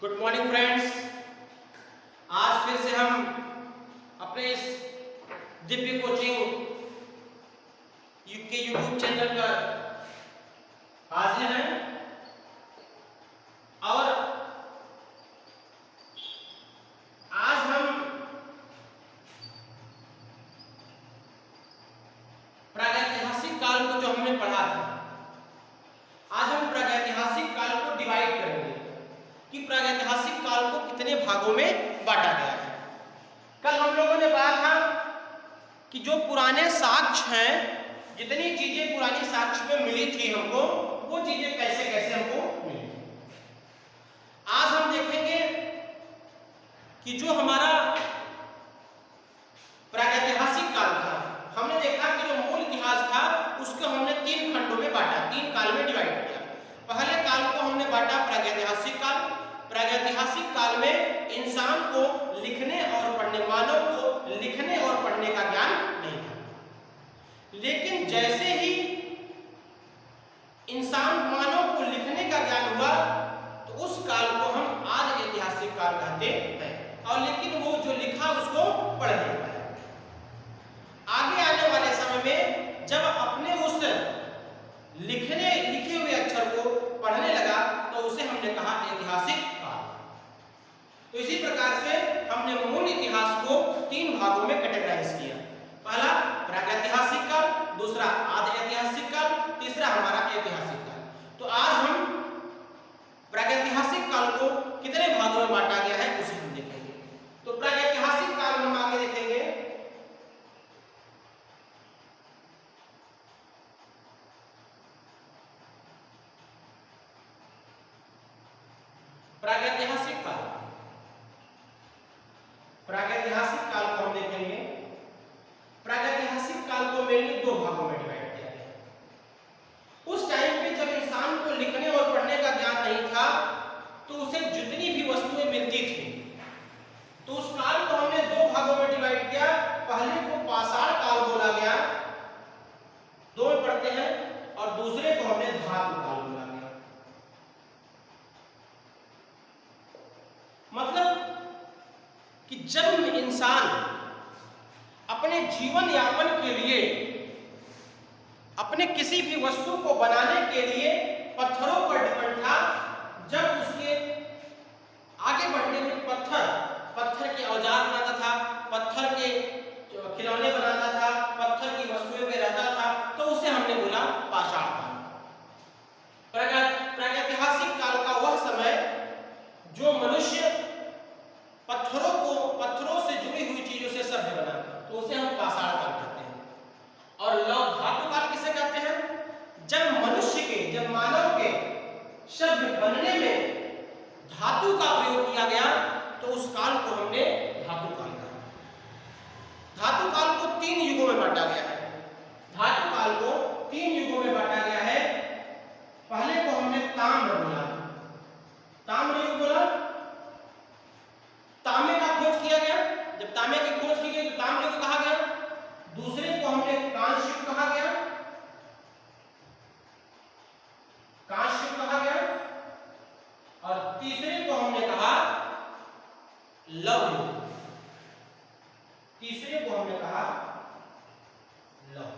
Good morning friends. आज फिर से हम अपने इस दिव्य कोचिंग के यूट्यूब चैनल पर हाजिर हैं और आज हम प्रागैतिहासिक काल को जो हमने पढ़ा था, आज हम प्रागैतिहासिक काल को डिवाइड करेंगे कि प्रागैतिहासिक काल को कितने भागों में बांटा गया है। कल हम लोगों ने पढ़ा था कि जो पुराने साक्ष्य हैं, जितनी चीजें पुरानी साक्ष्य में मिली थी हमको, वो चीजें कैसे कैसे हमको मिली थी। आज हम देखेंगे कि जो हमारा प्रागैतिहासिक काल था, हमने देखा कि जो मूल इतिहास था उसको हमने 3 खंडों में बांटा, 3 काल में डिवाइड किया। पहले काल को हमने बांटा प्रागैतिहासिक काल। प्रागैतिहासिक काल में इंसान को लिखने और पढ़ने, मानव को लिखने और पढ़ने का ज्ञान नहीं था, लेकिन जैसे ही इंसान मानव को लिखने का ज्ञान हुआ तो उस काल को हम आज ऐतिहासिक काल कहते हैं। और लेकिन वो जो लिखा उसको पढ़ नहीं पाया। आगे आने वाले समय में जब अपने उस लिखे हुए अक्षर को पढ़ने लगा तो उसे हमने कहा ऐतिहासिक काल। तो इसी प्रकार से हमने मूल इतिहास को 3 भागों में कैटेगराइज किया। पहला प्रागैतिहासिक काल, दूसरा आदि ऐतिहासिक काल, तीसरा हमारा ऐतिहासिक काल। तो आज हम प्रागैतिहासिक काल को कितने भागों में बांटा गया है उसे हम देखेंगे। तो प्रागैतिहासिक काल में हम आगे देखेंगे प्रागैतिहासिक काल। प्रागैतिहासिक काल को हम देखेंगे। प्रागैतिहासिक काल को मेनली 2 भागों में डिवाइड किया गया। उस टाइम पे जब इंसान को लिखने और पढ़ने का ज्ञान नहीं था तो उसे जितनी भी वस्तुएं मिलती थी तो उस काल को हमने 2 भागों में डिवाइड किया। पहले को पाषाण काल बोला गया, 2 में पढ़ते हैं, और दूसरे को हमने धातु काल बोला गया। मतलब कि जब इंसान अपने जीवन यापन के लिए, अपने किसी भी वस्तु को बनाने के लिए पत्थरों पर डिपेंड था, जब उसके आगे बढ़ने में पत्थर के औजार बनाता था, पत्थर के खिलौने बनाता था, पत्थर की वस्तुएं में रहता था, तो उसे हमने बोला पाषाण काल। प्रागैतिहासिक काल का वह समय जो मनुष्य पत्थरों से जुड़ी हुई चीजों से सभ्य बना, तो उसे हम पाषाण काल कहते हैं। और लौह धातु काल किसे कहते हैं? जब मानव के सभ्य बनने में धातु का प्रयोग किया गया तो उस काल को हमने धातु काल कहा। धातु काल को 3 युगों में बांटा गया है। धातु काल को 3 युगों में बांटा गया है। पहले को हमने ताम्र बोला, ताम्र युग बोला। तांबे का खोज किया गया, जब तांबे की खोज की गई तो ताम्र युग कहा गया। दूसरे को हमने कांस्य युग कहा गया, कांस्य युग कहा गया। और तीसरे को हमने कहा लौह युग। तीसरे को हमने कहा लौह।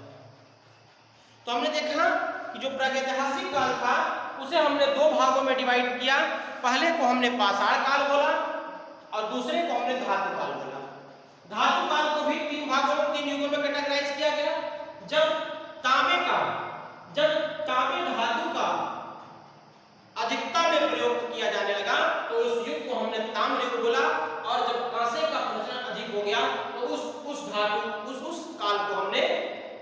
तो हमने देखा कि जो प्रागैतिहासिक काल था उसे हमने 2 भागों में डिवाइड किया। पहले को हमने पाषाण काल बोला और दूसरे को हमने धातु काल बोला। धातु काल को भी 3 भागों में, 3 युगों में कैटेगराइज किया गया। जब तांबे धातु का अधिकता में प्रयोग किया जाने लगा तो उस युग को हमने ताम्र युग बोला। और जब कांसे का प्रचलन अधिक हो गया तो उस काल को हमने,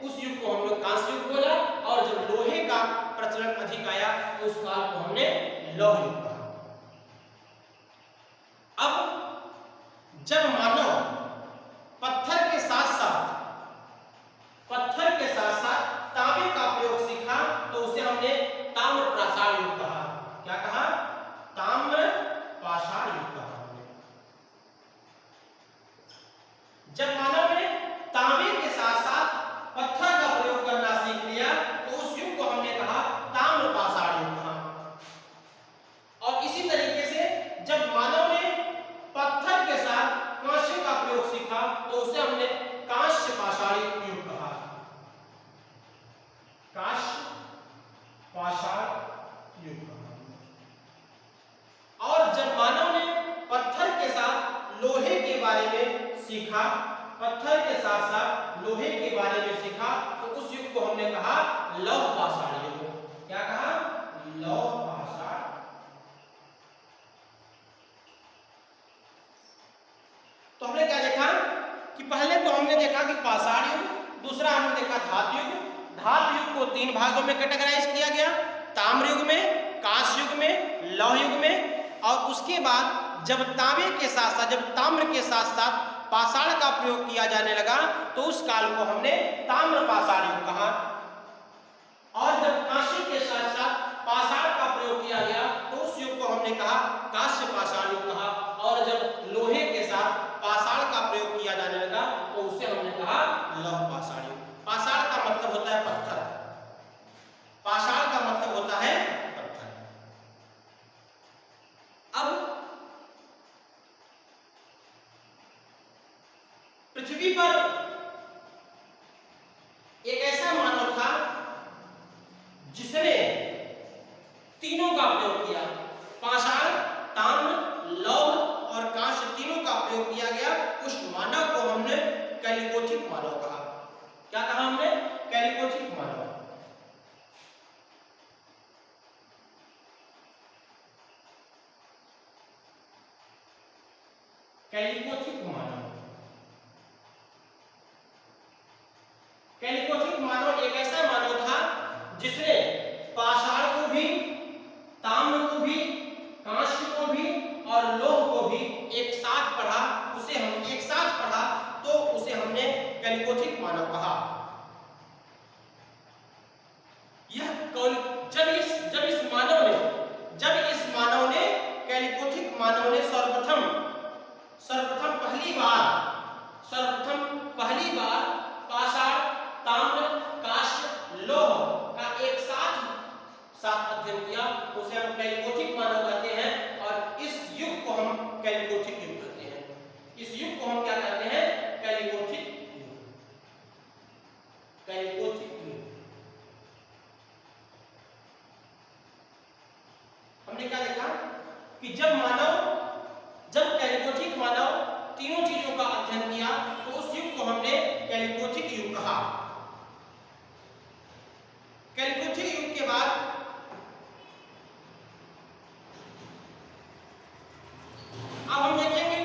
उस युग को हम लोग कांस्य युग बोला। और जब लोहे का प्रचलन अधिक आया तो उस काल को हमने लौह युग कहा। अब जब मानव पत्थर के साथ साथ तांबे का प्रयोग सीखा तो उसे हमने ताम्र पाषाण युग कहा। क्या कहा? ताम्र पाषाण युग कहा हमने। जब मानव ने तांबे के साथ साथ पत्थर का प्रयोग करना सीख लिया तो उस युग को हमने कहा ताम्र पाषाण युग कहा। और पाषाण युग कहा। और जब मानव ने पत्थर के साथ लोहे के बारे में सीखा, पत्थर के साथ साथ लोहे के बारे में सीखा, तो उस युग को हमने कहा लौह पाषाण युग। क्या कहा? लौह पाषाण। तो हमने क्या देखा कि पहले तो हमने देखा कि पाषाण युग, दूसरा हमने देखा धातु युग। धातु युग को 3 भागों में कैटेगराइज किया गया, ताम्र युग में, कांस्य युग में, लौह युग में। और उसके बाद जब तांबे के साथ साथ, जब ताम्र के साथ साथ पाषाण का प्रयोग किया जाने लगा, तो उस काल को हमने ताम्र पाषाण युग कहा। और जब कांस्य के साथ साथ पाषाण का प्रयोग किया गया, तो उस युग को हमने कहा कांस्य पाषाण युग कहा। और जब लोहे के साथ पाषाण का प्रयोग किया जाने लगा, तो उसे हमने कहा लौह पाषाण युग। पाषाण का मतलब होता है पत्थर, पाषाण का मतलब होता है पत्थर। अब पृथ्वी पर एक ऐसा मानव था जिसने तीनों का प्रयोग किया, पाषाण, ताम्र, लौह और कांस्य, तीनों का प्रयोग किया गया। उस मानव को हमने कैलिकोथिक मानव कहा। क्या कहा हमने? कैलिकोथिक मानव। कैलिकोथिक मानव। कैलिकोथिक मानव एक ऐसा मानव था जिसने पाषाण को भी, ताम्र को भी, कांस्य को भी और लौह को भी एक साथ पढ़ा। उसे हम एक साथ पढ़ा, तो उसे हमने कैलिकोथिक मानव कहा। यह जब इस मानव ने कैलिकोथिक मानव ने सर्वप्रथम पहली बार पाषाण, ताम्र, कांस्य, लौह का एक साथ अध्ययन किया, उसे हम कैलिकोथिक मानव कहते हैं। और इस युग को हम कैलिकोथिक युग कहते हैं। इस युग को हम क्या कहते हैं? कैलिकोथिक युग। कैलिकोथिक युग। हमने क्या देखा कि जब कैलिकोथिक मानव तीनों चीजों का अध्ययन किया, तो उस युग को हमने कैलिकोथिक युग कहा। कैलिकोथिक युग के बाद अब हम देखेंगे,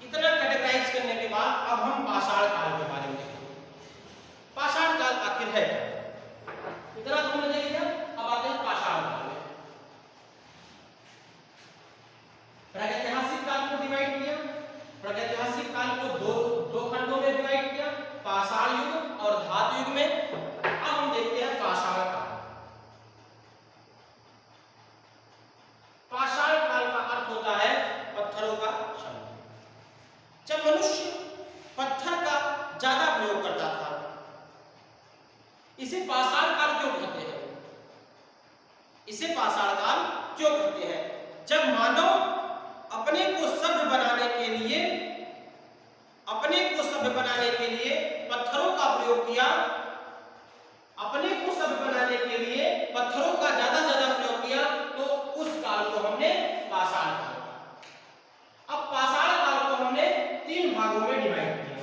इतना कैटेगराइज करने के बाद अब हम पाषाण काल के बारे में देखेंगे। पाषाण काल आखिर है क्या? इतना तो हमने देख लिया, अब आते हैं पाषाण काल में। प्रागैतिहासिक काल को डिवाइड किया, प्रागैतिहासिक काल को दो खंडों में डिवाइड किया, पाषाण युग और धातु युग में। अब हम देखते हैं पाषाण काल। पाषाण काल का अर्थ होता है पत्थरों का क्षण। जब मनुष्य पत्थर का ज्यादा प्रयोग करता था, इसे पाषाण काल क्यों कहते हैं? इसे पाषाण काल क्यों कहते हैं? जब मानव अपने को सभ्य बनाने के लिए पत्थरों का प्रयोग किया, अपने को सभ्य बनाने के लिए पत्थरों का ज्यादा से ज्यादा प्रयोग किया, तो उस काल को हमने पाषाण काल कहा। अब पाषाण काल को हमने 3 भागों में डिवाइड किया।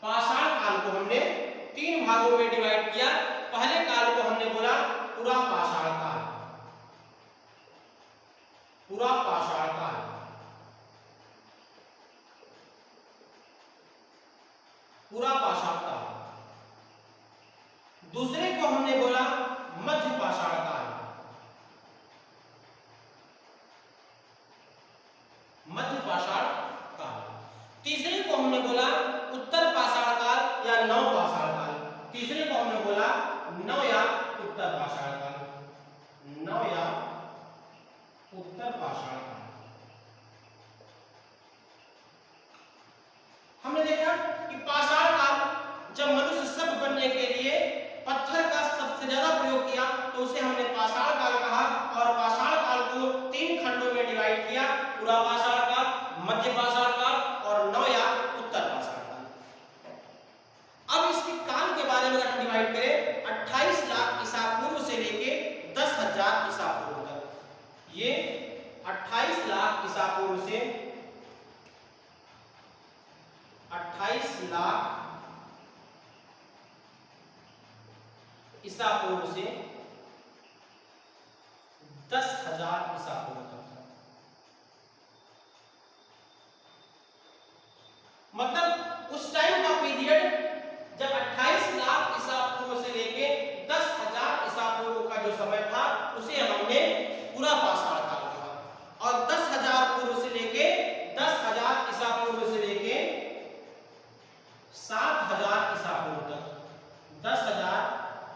पाषाण काल को हमने 3 भागों में डिवाइड किया। पहले काल को हमने बोला पूरा पाषाण काल। पूरा पाषाण काल। पूरा पाषाण काल। दूसरे को हमने बोला मध्य पाषाण काल। मध्य पाषाण काल। तीसरे को हमने बोला उत्तर पाषाण काल या नव पाषाण काल। तीसरे को हमने बोला नव या उत्तर पाषाण काल। नव या उत्तर पाषाण काल। हमने देखा कि पाषाण काल जब मनुष्य सभ्य बनने के लिए पत्थर का सबसे ज्यादा प्रयोग किया, तो उसे हमने पाषाण काल कहा। और पाषाण काल को 3 खंडों में डिवाइड किया, पूरा पाषाण काल, मध्य पाषाण काल और नव या उत्तर पाषाण काल। अब इसके काल के बारे में अगर हम डिवाइड करें, 28 लाख ईसा पूर्व से ईसा पूर्व से 10,000 ईसा पूर्व तक था। मतलब उस टाइम का पीरियड जब 28 लाख ईसा पूर्व से लेके 10,000 ईसा पूर्व का जो समय था उसे हमने पूरा पाषाण काल कहा। और 10,000 पूर्व से लेके 10,000 ईसा पूर्व से लेके 7,000 ईसा पूर्व तक, 10,000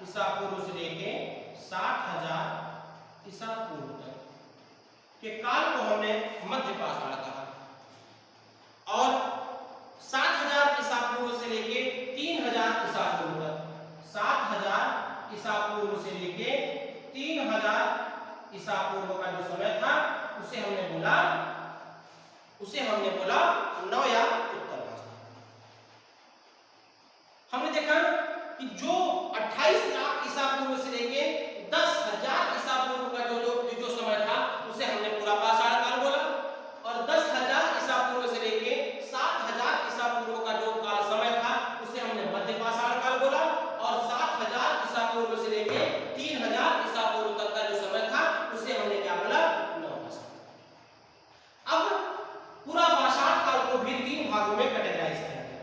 ईसा पूर्व से लेके 7,000 ईसा पूर्व तक के काल को हमने मध्य पाषाण कहा। और 7,000 ईसा पूर्व से लेके 3,000 ईसा पूर्व तक, 7,000 ईसा पूर्व से लेके 3,000 ईसा पूर्व का जो समय था उसे हमने बोला नव या उत्तर पाषाण। हमने देखा कि जो 28 लाख ईसा पूर्व से लेके 10,000 ईसा पूर्व का जो समय था उसे हमने पूरा पाषाण काल बोला। और 10,000 ईसा पूर्व से लेके 7,000 ईसा पूर्व का जो काल समय था उसे हमने मध्य पाषाण काल बोला। और 7,000 ईसा पूर्व से लेके 3,000 ईसा पूर्व तक का जो समय था उसे हमने क्या बोला, नव पाषाण। अब पूरा पाषाण काल को भी 3 भागों में कैटेगराइज किया गया।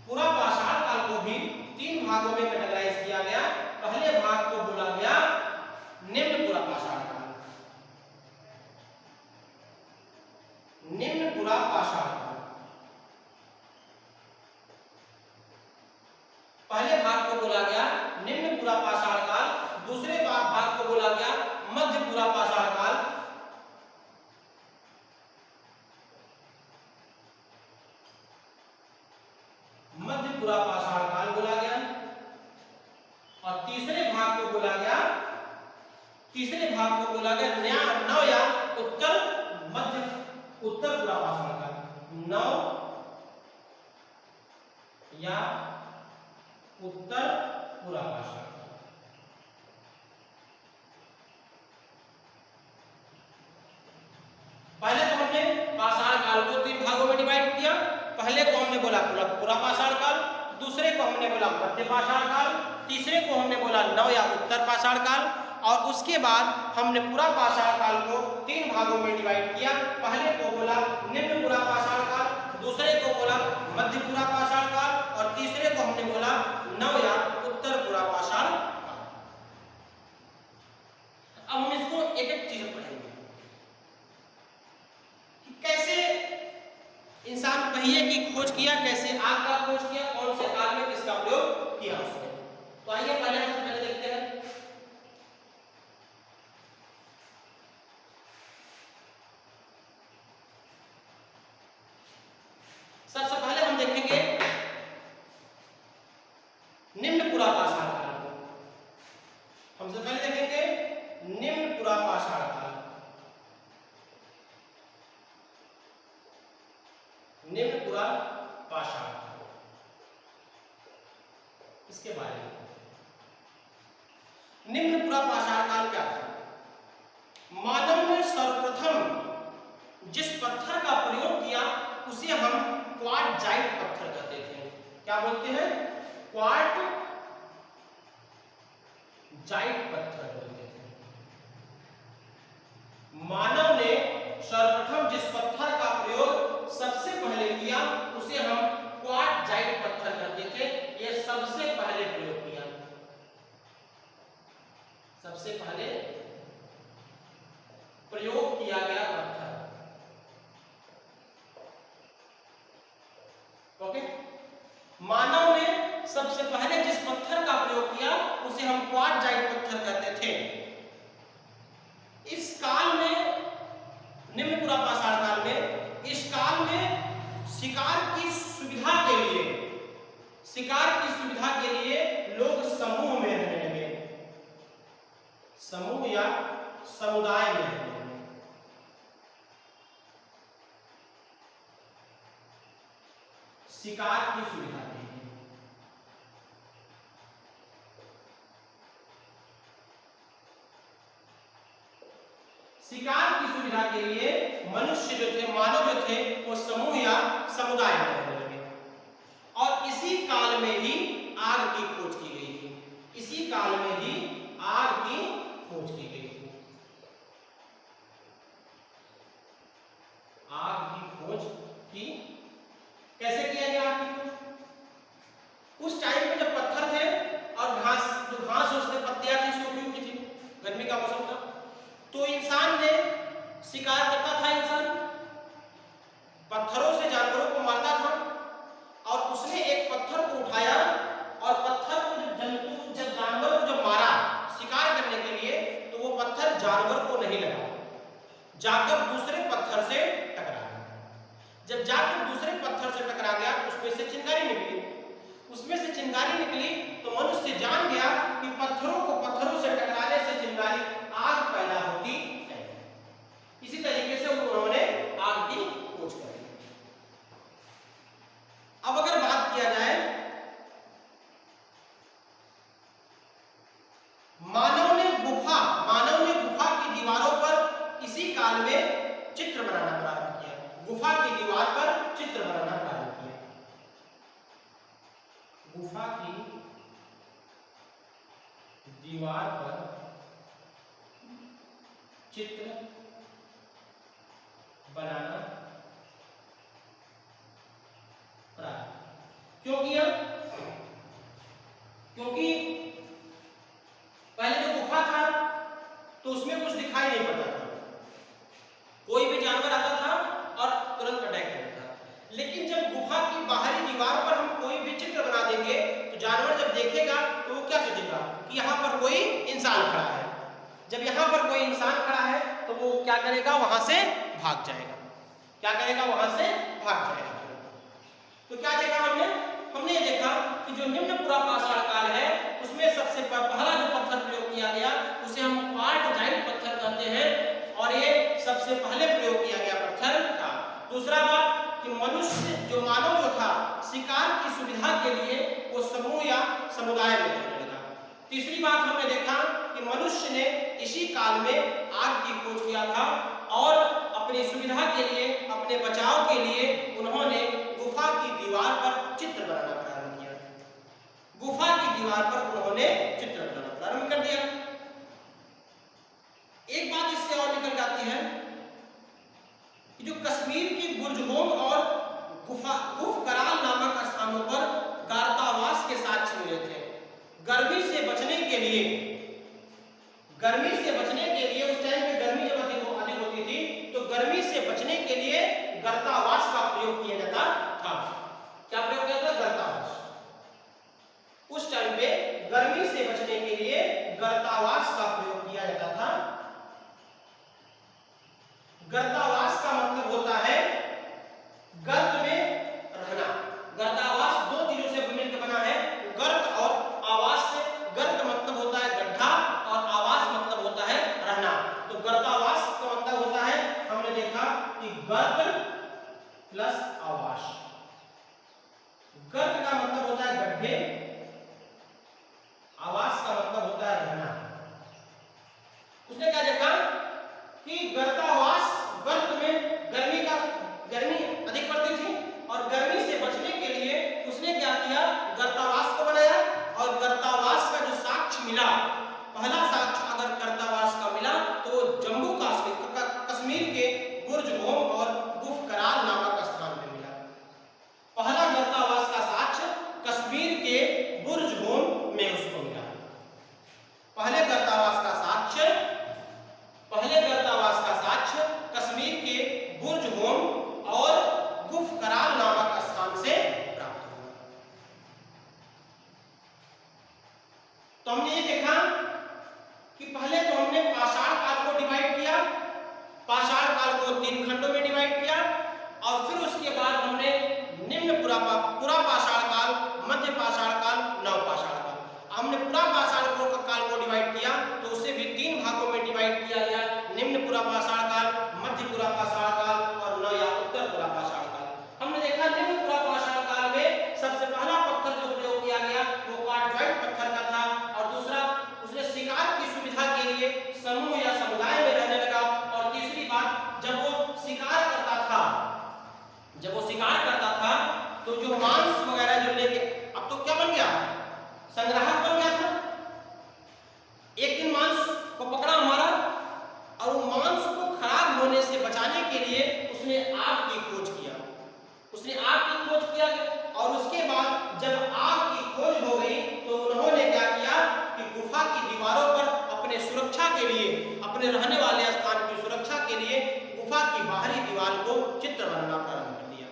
पूरा पाषाण काल को भी 3 भागों में कैटेगराइज किया गया। पहले भाग को बोला गया निम्न पूरा पाषाण काल। निम्न पूरा पाषाण काल, पहले भाग को बोला गया निम्न पूरा पाषाण काल। दूसरे भाग को बोला गया मध्य पूरा पाषाण काल। मध्य पूरा पाषाण काल बोला गया। और तीसरे भाग को बोला गया नव या उत्तर पूरा पाषाण काल। नव या उत्तर पूरा पाषाण काल। पहले तो हमने पाषाण काल को 3 भागों में डिवाइड किया। पहले को हमने बोला पूरा पाषाण काल, दूसरे को हमने बोला मध्य पाषाण काल, तीसरे को हमने बोला नव या उत्तर पाषाण काल। और उसके बाद हमने पूरा पाषाण काल को 3 भागों में डिवाइड किया। पहले को बोला निम्न पूरा पाषाण काल, दूसरे को बोला मध्य पूरा पाषाण काल और तीसरे को हमने बोला नव या उत्तर पूरा पाषाण काल। अब हम इसको एक एक चीज पढ़ेंगे कि कैसे इंसान पहिए की खोज किया, कैसे आग का खोज किया, कौन से काल में किसका प्रयोग किया उसने। तो आइए पहले देखते हैं। सबसे पहले हम देखेंगे निम्न पूरा पाषाण काल को। हमसे पहले देखेंगे निम्न पूरा पाषाण काल। निम्न पूरा पाषाण काल, इसके बारे में निम्न पूरा पाषाण काल क्या था? मानव ने सर्वप्रथम जिस पत्थर का प्रयोग किया उसे हम क्वार्टजाइट पत्थर कहते थे। क्या बोलते हैं? क्वार्टजाइट पत्थर बोलते थे। मानव ने सर्वप्रथम जिस पत्थर का प्रयोग सबसे पहले किया उसे हम क्वार्टजाइट पत्थर कहते थे। यह सबसे पहले प्रयोग किया, सबसे पहले प्रयोग किया गया पत्थर। ओके, मानव ने सबसे पहले जिस पत्थर का प्रयोग किया उसे हम क्वार्टजाइट पत्थर कहते थे। इस काल में, निम्न पूरा पाषाण काल में, इस काल में शिकार की सुविधा के लिए लोग समूह में रहने लगे, समूह या समुदाय में रहने लगे। शिकार की सुविधा के लिए मनुष्य जो थे, मानव जो थे, वो समूह या समुदाय में रहने लगे। और इसी काल में ही आग की खोज की गई थी। इसी काल में ही आग की खोज की गई थी। आग की खोज की कैसे किया गया आग की खोज? उस टाइम पे जब पत्थर थे और घास, जो घास और उससे पत्तियां थी सूखी हुई थी, गर्मी का मौसम था, तो इंसान ने शिकार करता था, इंसान पत्थरों से जानवरों को मारता था और उसने एक पत्थर को उठाया और पत्थर को जब जानवर को जब मारा शिकार करने के लिए, तो वो पत्थर जानवर को नहीं लगा, जाकर दूसरे पत्थर से टकरा गया। जब जाकर दूसरे पत्थर से टकरा गया तो उसमें से चिंगारी निकली। उसमें से चिंगारी निकली तो मनुष्य जान गया कि पत्थरों को पत्थरों से टकराने से चिंगारी आग पैदा होती है। इसी तरीके से उन्होंने आग की खोज कर ली। अब अगर बात किया जाए, मानव ने गुफा की दीवारों पर इसी काल में चित्र बनाना प्रारंभ किया। गुफा की दीवार पर चित्र बनाना प्रारंभ किया। गुफा की दीवार पर चित्र बनाना प्रारंभ क्यों किया? क्योंकि पहले जो गुफा था तो उसमें कुछ दिखाई नहीं पड़ता था, कोई भी जानवर आता था और तुरंत अटैक करता था। लेकिन जब गुफा की बाहरी दीवार पर हम कोई भी चित्र बना देंगे तो जानवर जब देखेगा तो वो क्या सोचेगा कि यहाँ पर कोई इंसान खड़ा है। जब यहाँ पर कोई इंसान खड़ा है तो वो क्या करेगा, वहां से भाग जाएगा। क्या करेगा, वहां से भाग जाएगा। तो क्या देखा हमने ये देखा कि जो निम्न पुरापाषाण काल है उसमें सबसे पहला जो पत्थर प्रयोग किया गया उसे हम क्वार्टजाइट पत्थर कहते हैं और ये सबसे पहले प्रयोग किया गया पत्थर था। दूसरा बात कि मनुष्य जो मानव जो था शिकार की सुविधा के लिए वो समूह या समुदाय में रहने लगा। तीसरी बात हमने देखा कि मनुष्य ने इसी काल में आग की खोज किया था और अपनी सुविधा के लिए, अपने बचाव के लिए उन्होंने गुफा की दीवार पर चित्र बनाना प्रारंभ किया। गुफा की दीवार पर उन्होंने चित्र बनाना प्रारंभ कर दिया। एक बात इससे और निकल जाती है कि जो कश्मीर की बुर्जहोम और गुफकराल नामक स्थानों पर गार्तावास के साक्ष्य मिले थे। गर्मी से बचने के लिए उस टाइम पे गर्मी जब अधिक होती थी तो गर्मी से बचने के लिए गर्तावास का प्रयोग किया जाता था। क्या प्रयोग किया जाता? गर्तावास। उस टाइम पे गर्मी से बचने के लिए गर्तावास का प्रयोग किया जाता था। गर्तावास का मतलब होता है गर्त में रहना। गर्तावास दो चीजों से मिलकर बना है, गर्त और आवास से। गर्त मतलब होता है गड्ढा और आवास मतलब होता है रहना। तो गर्तावास का मतलब होता है, हमने देखा कि गर्त प्लस आवास। गर्त का मतलब होता है गड्ढे, आवास का मतलब होता है रहना। उसने क्या देखा कि गर्तावास, गर्त में गर्मी अधिक पड़ती थी और गर्मी से बचने के लिए उसने क्या किया, गर्तावास को बनाया। और गर्तावास का जो साक्ष्य मिला, पहला साक्ष्य अगर गर्तावास का मिला तो जम्मू कश्मीर के बुर्जहोम और गुफकराल नामक स्थान में मिला। पहला गर्तावास का साक्ष्य कश्मीर के बुर्जहोम में उसको मिला। पहले गर्तावास का साक्ष्य कश्मीर के बुर्जहोम और गुफकराल नामक स्थान से प्राप्त हुआ। तो हमने ये देखा कि पहले तो हमने पाषाण काल को डिवाइड किया, पाषाण काल को 3 खंडों में डिवाइड किया और फिर उसके बाद हमने निम्न पुरापाषाण काल, मध्य पाषाण काल, नवपाषाण काल। हमने पुरापाषाण काल को डिवाइड किया तो उसे भी 3 भागों में डिवाइड किया गया, निम्न पुरापाषाण काल, मध्य पुरापाषाण काल और नव या उत्तर पुरापाषाण काल। हमने देखा निम्न पुरापाषाण काल में सबसे पहला पत्थर जो प्रयोग किया गया वो क्वार्टजाइट पत्थर का था और दूसरा उसने शिकार की सुविधा के लिए समूह या समुदाय में रहने लगा। और तीसरी बात, जब वो शिकार करता था तो जो मांस वगैरह जो लेके, अब तो क्या बन गया, संग्राहक बन गया था। अपने सुरक्षा के लिए, अपने रहने वाले स्थान की सुरक्षा के लिए गुफा की बाहरी दीवार को चित्र बनाना प्रारंभ कर दिया।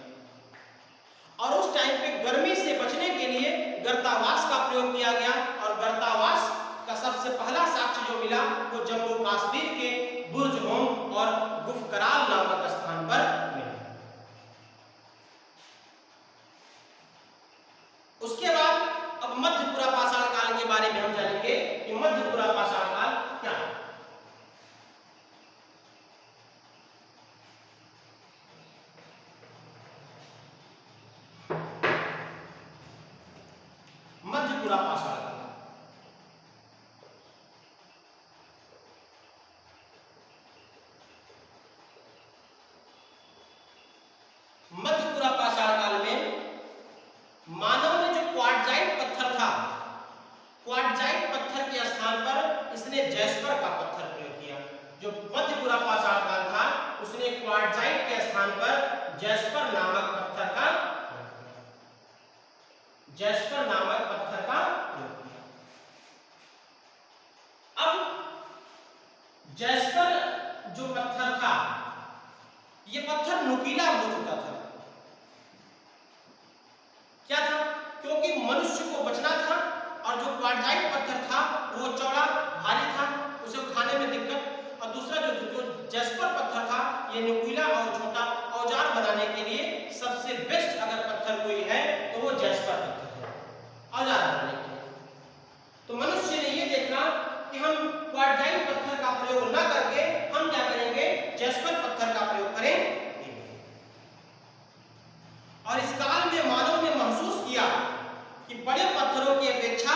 और उस टाइम पे गर्मी से बचने के लिए गर्तावास का प्रयोग किया गया, और गर्तावास का सबसे पहला साक्ष्य जो मिला वो जम्मू कश्मीर के बुर्ज होम और गुफकराल नामक स्थान पर मिला। उसके बाद अब मध्यपुरा पाषाण काल के बारे में हम जानेंगे कि मध्यपुरा पाषाण काल क्या है। मध्यपुरा पाषाण काल मध्यपुरा पाषाण काल में मानव ने जो क्वार्टजाइट पत्थर था, क्वार्टजाइट पत्थर के स्थान पर इसने जैस्पर का पत्थर प्रयोग किया। जो मध्यपुरा पाषाण काल था उसने क्वार्टजाइट के स्थान पर जैस्पर नामक पत्थर का प्रयोग किया। अब जैस्पर जो पत्थर था, यह पत्थर नुकीला हो चुका था। क्या था? क्योंकि मनुष्य को बचना था, और जो क्वार्टजाइट पत्थर था वो चौड़ा भारी था, उसे उठाने में दिक्कत, और दूसरा जो जैस्पर पत्थर था ये नुकीला और छोटा, औजार बनाने के लिए सबसे बेस्ट अगर पत्थर कोई है तो वो जैस्पर पत्थर है औजार बनाने के लिए। तो मनुष्य ने ये देखा कि हम क्वार्टजाइट पत्थर का प्रयोग न करके हम क्या करेंगे, जैस्पर पत्थर का प्रयोग करेंगे। और इस काल में मानव ने महसूस किया कि बड़े पत्थरों की अपेक्षा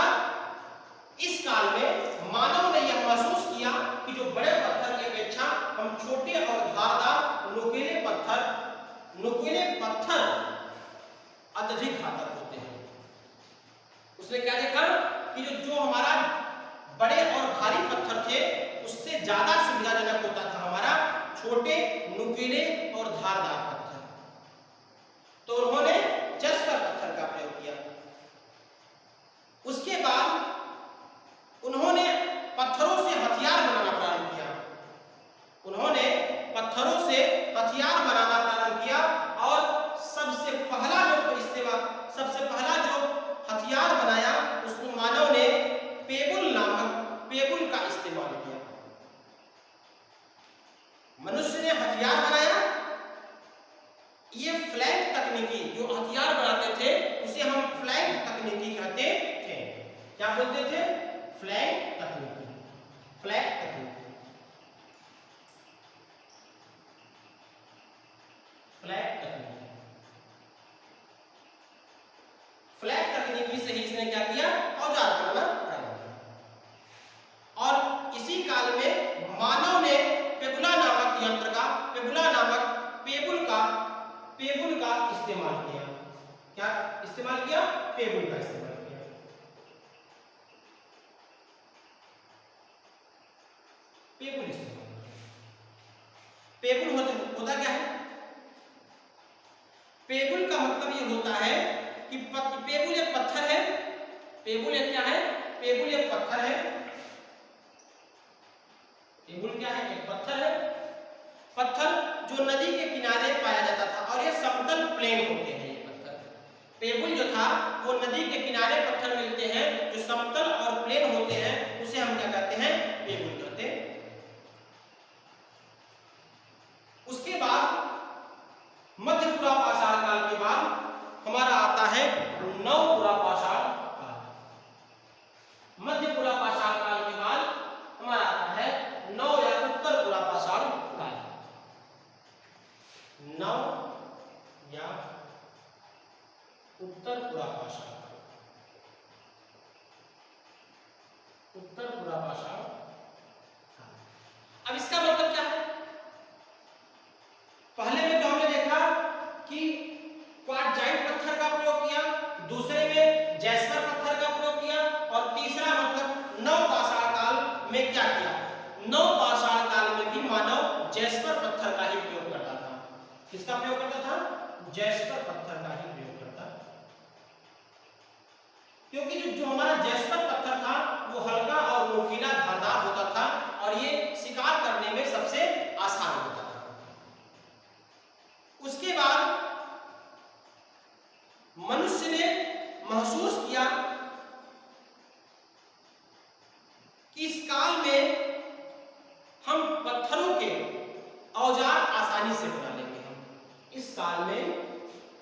इस काल में मानव ने यह महसूस किया कि जो बड़े पत्थर की अपेक्षा हम छोटे और धारदार नुकीले पत्थर अत्यधिक घातक होते हैं। उसने क्या देखा कि जो हमारा बड़े और भारी पत्थर थे उससे ज्यादा सुविधाजनक होता था हमारा छोटे, नुकीले और धारदार पत्थर। तो उन्होंने जैस्पर पत्थर का प्रयोग किया। उसके बाद उन्होंने पत्थरों से हथियार बनाना प्रारंभ किया। और सबसे पहला जो हथियार बनाया उसमें मानव ने पेबुल का इस्तेमाल किया। मनुष्य ने हथियार बनाया। ये फ्लैंक तकनीकी जो हथियार बनाते थे उसे हम फ्लैंक तकनीकी कहते थे। क्या बोलते थे? फ्लैंक तकनीकी। फ्लैग तकनीकी से ही इसने क्या किया, औजार बनाना प्रारंभ किया। और इसी काल में मानव ने पेबुला नामक यंत्र का पेबुल का इस्तेमाल किया। क्या इस्तेमाल किया? पेबुल का इस्तेमाल किया। पेबुल होता क्या है? पेबुल का मतलब ये होता है कि पेबुल एक पत्थर है। पेबुल एक क्या है? पेबुल एक पत्थर है। पेबुल क्या है? एक पत्थर है। पत्थर जो नदी के किनारे पाया जाता था, और ये समतल प्लेन होते हैं। ये पत्थर पेबुल जो था वो नदी के किनारे पत्थर मिलते हैं जो समतल और प्लेन होते हैं, उसे हम क्या कहते हैं? पेबुल कहते हैं। उसके बाद मध्यपुरा पाषाण काल के बाद हमारा आता है नवपुरा पाषाण काल। मध्यपुरा पाषाण काल के बाद हमारा आता है नव या उत्तरपुरा पाषाण काल। नव या उत्तरपुरा पाषाण काल। उत्तरपुरा पाषाण काल। अब इसका मतलब क्या है? पहले में तो हमने देखा कि क्वार्टजाइट पत्थर का प्रयोग किया, दूसरे में जैस्पर पत्थर का प्रयोग किया, और तीसरा मतलब नव पाषाण काल में क्या किया? नव पाषाण काल में भी मानव जैस्पर पत्थर का ही प्रयोग करता था। किसका प्रयोग करता था? जैस्पर पत्थर का ही प्रयोग करता। क्योंकि जो हमारा जैस्पर पत्थर था वो हल्का और नुकीला धारदार होता था, काल में हम पत्थरों के औजार आसानी से बना लेंगे। हम इस काल में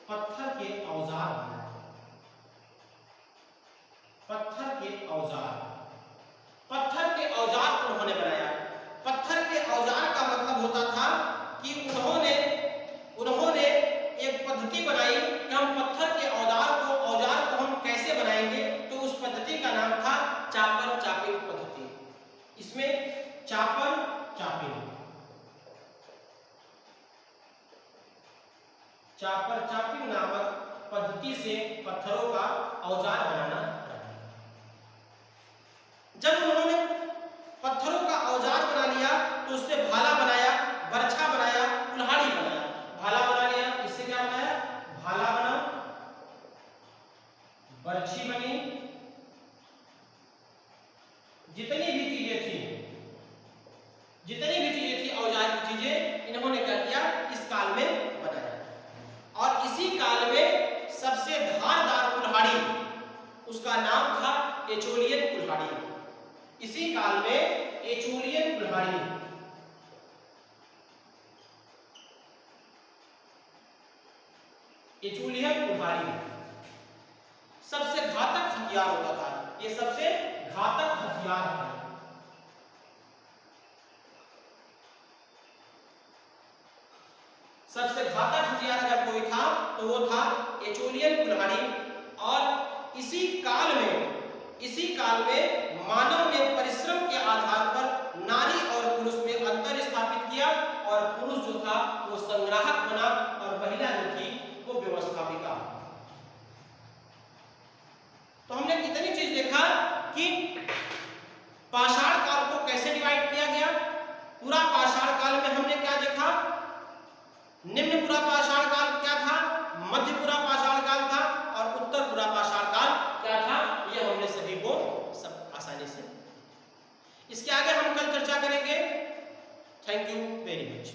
पत्थर के औजार बनाए, पत्थर के औजार, पत्थर के औजार उन्होंने बनाया। पत्थर के औजार का मतलब होता था कि उन्होंने एक पद्धति बनाई कि हम पत्थर के औजार को हम कैसे बनाएंगे। तो उस पद्धति का नाम था चापर चापिंग पद्धति। इसमें चापर चापिंग नामक पद्धति से पत्थरों का औजार बनाना रहा। जब उन्होंने पत्थरों का औजार बना लिया तो उससे भाला बनाया, बरछा बनाया, कुल्हाड़ी बनाया। भाला बना लिया, इससे क्या बनाया? भाला बना, बरछी बनी, जितनी भी चीजें थी औजार की चीजें इन्होंने क्या किया? इस काल में बनाया। और इसी काल में सबसे धारदार कुल्हाड़ी, उसका नाम था एचोलियन कुल्हाड़ी। इसी काल में एचोलियन कुल्हाड़ी, एचोलियन कुल्हाड़ी सबसे घातक हथियार होता था। ये सबसे घातक हथियार है। सबसे घातक हथियार अगर कोई था तो वो था एचोलियन कुल्हाड़ी। और इसी काल में मानव ने परिश्रम के आधार पर नारी और पुरुष में अंतर स्थापित किया, और पुरुष जो था वो संग्राहक बना और महिला जो थी वो व्यवस्थापिका। तो हमने कितनी चीज देखा कि पाषाण काल को कैसे डिवाइड किया गया। पूरा पाषाण काल में हमने क्या देखा? निम्न पूरा पाषाण काल क्या था, मध्य पूरा पाषाण काल था, और उत्तर पूरा पाषाण काल क्या था। ये हमने सभी को सब आसानी से। इसके आगे हम कल चर्चा करेंगे। Thank you very much.